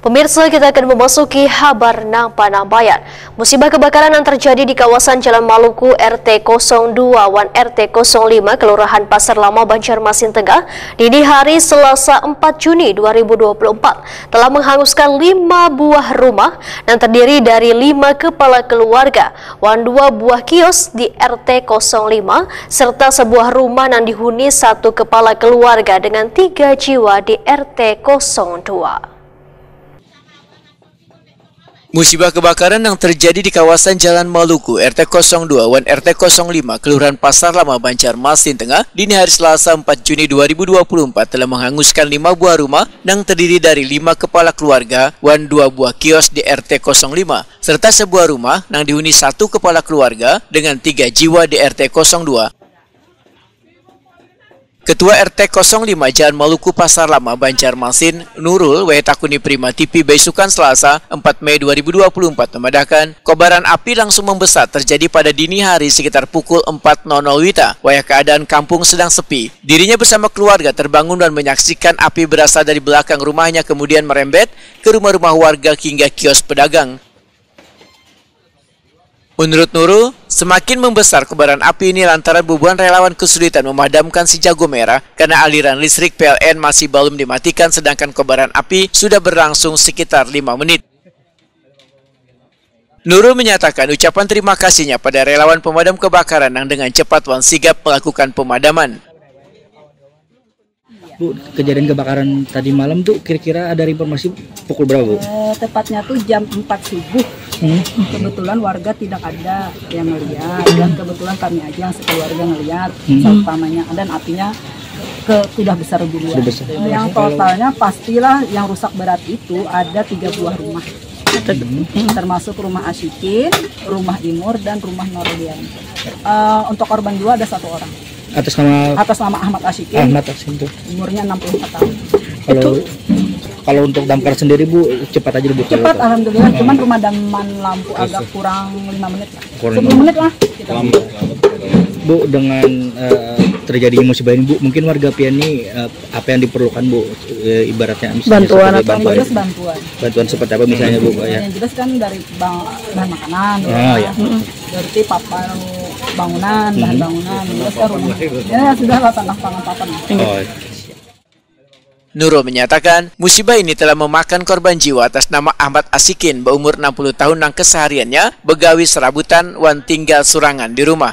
Pemirsa, kita akan memasuki kabar nang Panambayan. Musibah kebakaran yang terjadi di kawasan Jalan Maluku RT 02 wan RT 05 Kelurahan Pasar Lama, Banjarmasin Tengah dini hari Selasa 4 Juni 2024 telah menghanguskan 5 buah rumah yang terdiri dari 5 kepala keluarga, wan 2 buah kios di RT 05 serta sebuah rumah yang dihuni 1 kepala keluarga dengan 3 jiwa di RT 02. Musibah kebakaran yang terjadi di kawasan Jalan Maluku RT 02 wan RT 05 Kelurahan Pasar Lama, Banjarmasin Tengah dini hari Selasa 4 Juni 2024 telah menghanguskan 5 buah rumah yang terdiri dari 5 kepala keluarga, wan 2 buah kios di RT 05 serta sebuah rumah yang dihuni 1 kepala keluarga dengan 3 jiwa di RT 02. Ketua RT 05 Jalan Maluku Pasar Lama, Banjarmasin, Nurul Wetakuni Prima TV besukan Selasa 4 Mei 2024 memadakan kobaran api langsung membesar terjadi pada dini hari sekitar pukul 4.00 WITA. Wayah keadaan kampung sedang sepi. Dirinya bersama keluarga terbangun dan menyaksikan api berasal dari belakang rumahnya kemudian merembet ke rumah-rumah warga hingga kios pedagang. Menurut Nurul, semakin membesar kobaran api ini lantaran ribuan relawan kesulitan memadamkan si jago merah karena aliran listrik PLN masih belum dimatikan sedangkan kobaran api sudah berlangsung sekitar 5 menit. Nurul menyatakan ucapan terima kasihnya pada relawan pemadam kebakaran yang dengan cepat wan sigap melakukan pemadaman. Bu, kejadian kebakaran tadi malam tuh kira-kira ada informasi pukul berapa, Bu? Tepatnya tuh jam 4 subuh. Kebetulan warga tidak ada yang melihat dan kebetulan kami aja yang sekeluarga ngelihat utamanya dan apinya sudah besar duluan. Yang totalnya pastilah yang rusak berat itu ada 3 buah rumah. Termasuk rumah Asyikin, rumah Imur dan rumah Nordian. Untuk korban jiwa ada 1 orang. Atas nama Ahmad Asyikin. Ahmad Asyikin. Umurnya 64 tahun. Kalau untuk damkar sendiri, Bu, cepat aja, Bu. Cepat, alhamdulillah. Cuman pemadaman lampu agak kurang 5 menit lah. 10 menit lah. Bu, dengan terjadinya musibah ini, Bu, mungkin warga Pian ini apa yang diperlukan, Bu? Ibaratnya misalnya bantuan seperti apa misalnya, Bu? Yang jelas kan dari bahan makanan, berarti papan bangunan, bahan bangunan, terus kan rumah. Ya sudah lah, tanah papan. Nurul menyatakan musibah ini telah memakan korban jiwa atas nama Ahmad Asyikin berumur 60 tahun yang kesehariannya begawi serabutan wan tinggal surangan di rumah.